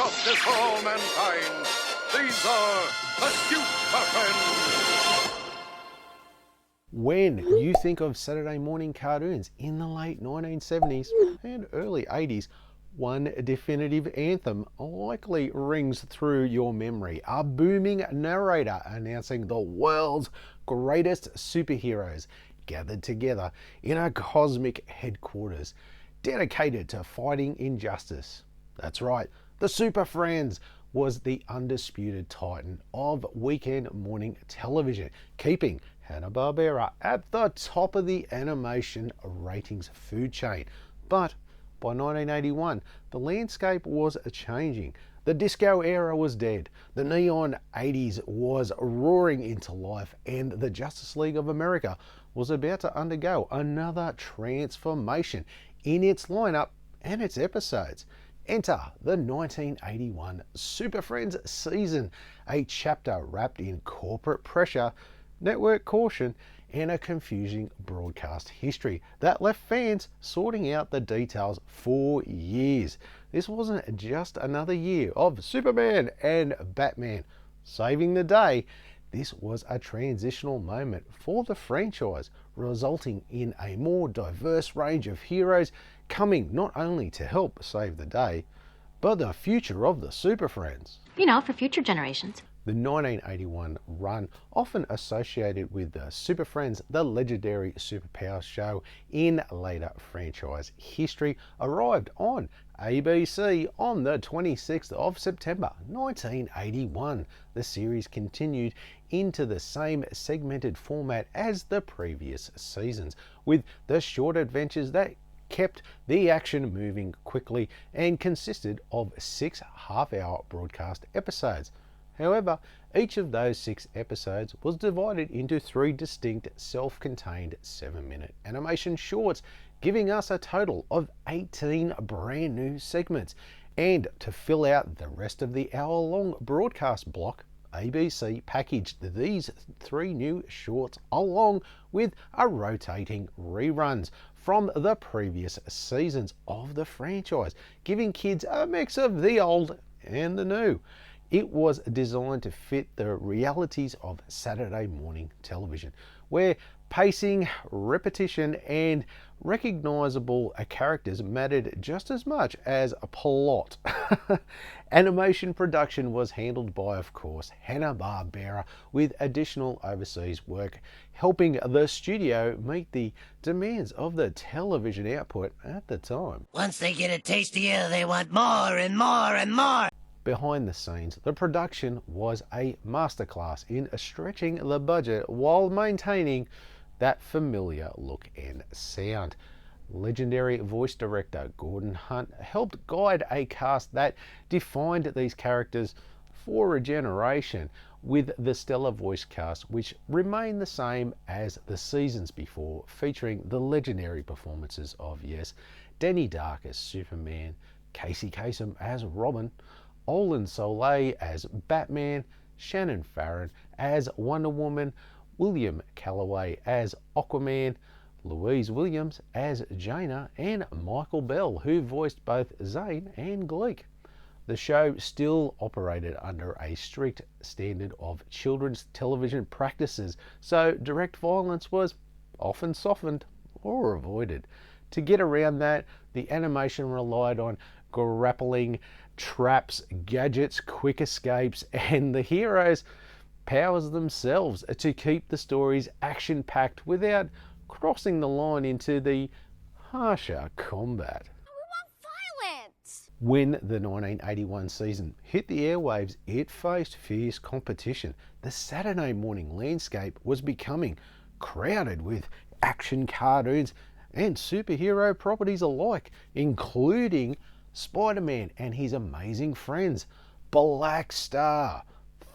justice for all mankind. These are the Super Friends. When you think of Saturday morning cartoons in the late 1970s and early 80s, one definitive anthem likely rings through your memory. A booming narrator announcing the world's greatest superheroes gathered together in a cosmic headquarters dedicated to fighting injustice. That's right, the Super Friends was the undisputed titan of weekend morning television, keeping Hanna-Barbera at the top of the animation ratings food chain. But by 1981, the landscape was changing. The disco era was dead, the neon 80s was roaring into life, and the Justice League of America was about to undergo another transformation in its lineup and its episodes. Enter the 1981 Super Friends season, a chapter wrapped in corporate pressure, network caution, and a confusing broadcast history that left fans sorting out the details for years. This wasn't just another year of Superman and Batman saving the day. This was a transitional moment for the franchise, resulting in a more diverse range of heroes coming not only to help save the day, but the future of the Super Friends. You know, for future generations. The 1981 run, often associated with the Super Friends, the legendary superpower show in later franchise history, arrived on ABC on the 26th of September 1981. The series continued into the same segmented format as the previous seasons, with the short adventures that kept the action moving quickly and consisted of 6 half-hour broadcast episodes. However, each of those 6 episodes was divided into 3 distinct self-contained 7-minute animation shorts, giving us a total of 18 brand new segments. And to fill out the rest of the hour-long broadcast block, ABC packaged these 3 new shorts along with a rotating reruns from the previous seasons of the franchise, giving kids a mix of the old and the new. It was designed to fit the realities of Saturday morning television, where pacing, repetition, and recognizable characters mattered just as much as a plot. Animation production was handled by, of course, Hanna-Barbera, with additional overseas work helping the studio meet the demands of the television output at the time. Once they get a taste of you, they want more and more and more. Behind the scenes, the production was a masterclass in stretching the budget while maintaining that familiar look and sound. Legendary voice director Gordon Hunt helped guide a cast that defined these characters for a generation, with the stellar voice cast which remained the same as the seasons before, featuring the legendary performances of, yes, Danny Dark as Superman, Casey Kasem as Robin, Olan Soule as Batman, Shannon Farren as Wonder Woman, William Calloway as Aquaman, Louise Williams as Jaina, and Michael Bell, who voiced both Zane and Gleek. The show still operated under a strict standard of children's television practices, so direct violence was often softened or avoided. To get around that, the animation relied on grappling, traps, gadgets, quick escapes, and the heroes' powers themselves to keep the stories action-packed without crossing the line into the harsher combat. We want violence! When the 1981 season hit the airwaves, it faced fierce competition. The Saturday morning landscape was becoming crowded with action cartoons and superhero properties alike, including Spider-Man and his amazing friends, Black Star,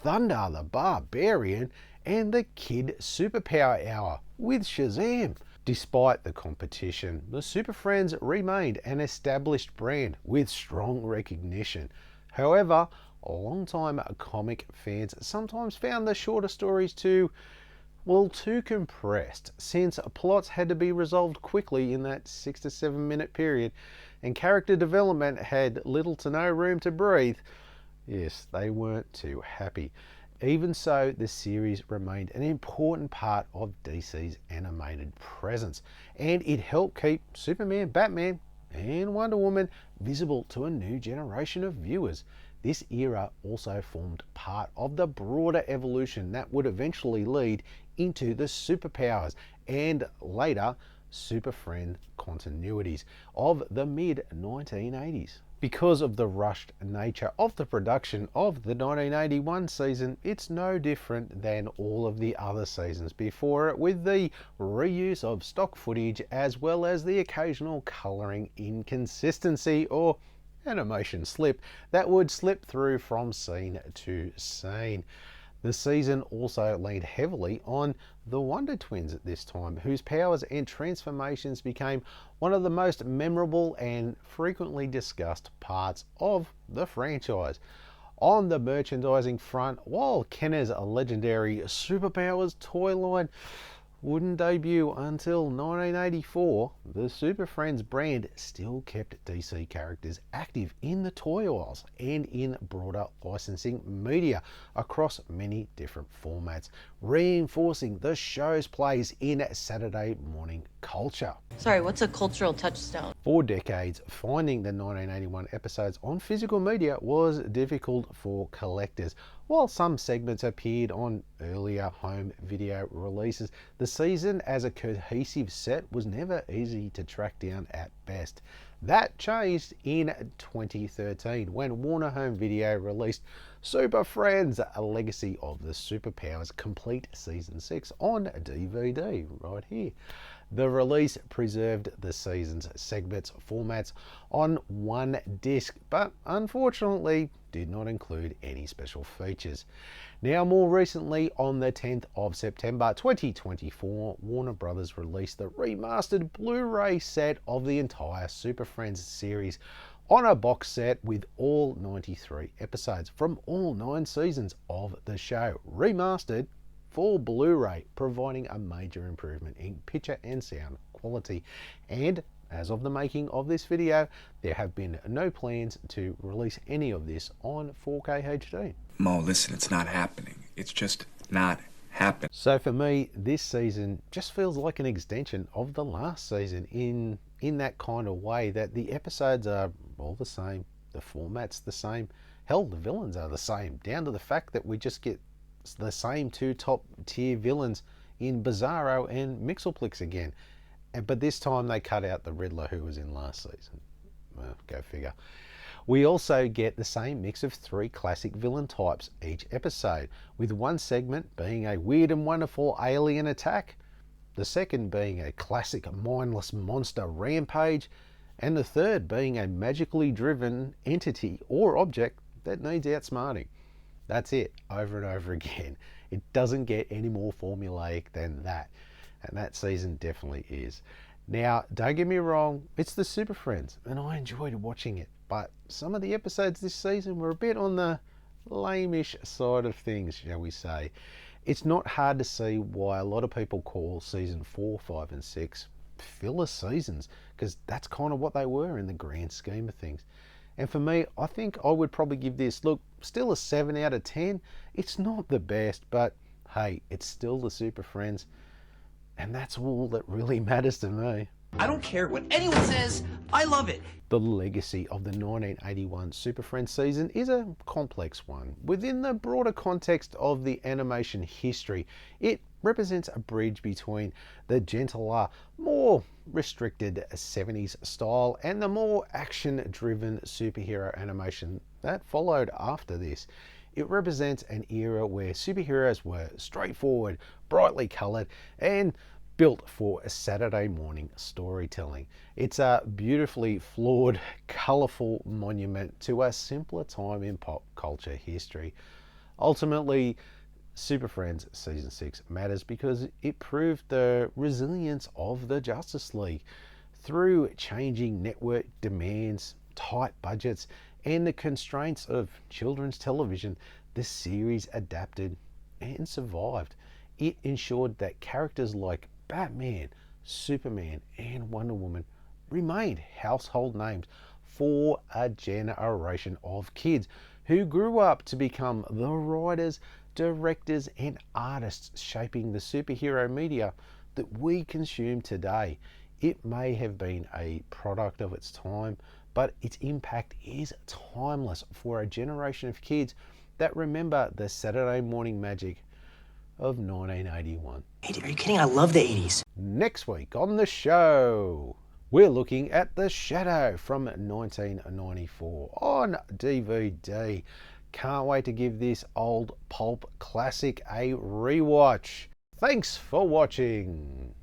Thundarr the Barbarian, and the Kid Superpower Hour with Shazam. Despite the competition, the Super Friends remained an established brand with strong recognition. However, longtime comic fans sometimes found the shorter stories to Well, too compressed, since plots had to be resolved quickly in that 6 to 7 minute period, and character development had little to no room to breathe. Yes, they weren't too happy. Even so, the series remained an important part of DC's animated presence, and it helped keep Superman, Batman, and Wonder Woman visible to a new generation of viewers. This era also formed part of the broader evolution that would eventually lead into the superpowers and later Super Friend continuities of the mid-1980s. Because of the rushed nature of the production of the 1981 season, it's no different than all of the other seasons before it, with the reuse of stock footage as well as the occasional colouring inconsistency or animation slip that would slip through from scene to scene. The season also leaned heavily on the Wonder Twins at this time, whose powers and transformations became one of the most memorable and frequently discussed parts of the franchise. On the merchandising front, while Kenner's legendary Superpowers toy line wouldn't debut until 1984, the Super Friends brand still kept DC characters active in the toy aisles and in broader licensing media across many different formats, reinforcing the show's place in Saturday morning culture. Sorry, what's a cultural touchstone? For decades, finding the 1981 episodes on physical media was difficult for collectors. While some segments appeared on earlier home video releases, the season as a cohesive set was never easy to track down at best. That changed in 2013 when Warner Home Video released Super Friends, a legacy of the Superpowers complete season 6 on DVD right here. The release preserved the season's segments formats on one disc, but unfortunately did not include any special features. Now, more recently, on the 10th of September 2024, Warner Brothers released the remastered Blu-ray set of the entire Super Friends series on a box set with all 93 episodes from all 9 seasons of the show, remastered for Blu-ray, providing a major improvement in picture and sound quality. And as of the making of this video, there have been no plans to release any of this on 4K HD. Mo, listen, it's not happening. It's just not happening. So for me, this season just feels like an extension of the last season in that kind of way, that the episodes are all the same, the format's the same, hell, the villains are the same, down to the fact that we just get the same 2 top tier villains in Bizarro and Mixelplix again. But this time they cut out the Riddler who was in last season. Well, go figure. We also get the same mix of 3 classic villain types each episode, with one segment being a weird and wonderful alien attack, the second being a classic mindless monster rampage, and the third being a magically driven entity or object that needs outsmarting. That's it, over and over again. It doesn't get any more formulaic than that. And that season definitely is. Now, don't get me wrong, it's the Super Friends, and I enjoyed watching it. But some of the episodes this season were a bit on the lame-ish side of things, shall we say. It's not hard to see why a lot of people call season 4, 5, and 6 filler seasons, because that's kind of what they were in the grand scheme of things. And for me, I think I would probably give this, look, still a 7 out of 10. It's not the best, but hey, it's still the Super Friends. And that's all that really matters to me. I don't care what anyone says, I love it. The legacy of the 1981 Super Friends season is a complex one. Within the broader context of the animation history, it represents a bridge between the gentler, more restricted 70s style and the more action-driven superhero animation that followed after this. It represents an era where superheroes were straightforward, brightly coloured, and built for a Saturday morning storytelling. It's a beautifully flawed, colourful monument to a simpler time in pop culture history. Ultimately, Super Friends Season 6 matters because it proved the resilience of the Justice League. Through changing network demands, tight budgets, and the constraints of children's television, the series adapted and survived. It ensured that characters like Batman, Superman, and Wonder Woman remained household names for a generation of kids who grew up to become the writers, directors, and artists shaping the superhero media that we consume today. It may have been a product of its time, but its impact is timeless for a generation of kids that remember the Saturday morning magic of 1981. Are you kidding? I love the 80s. Next week on the show, we're looking at The Shadow from 1994 on DVD. Can't wait to give this old pulp classic a rewatch. Thanks for watching.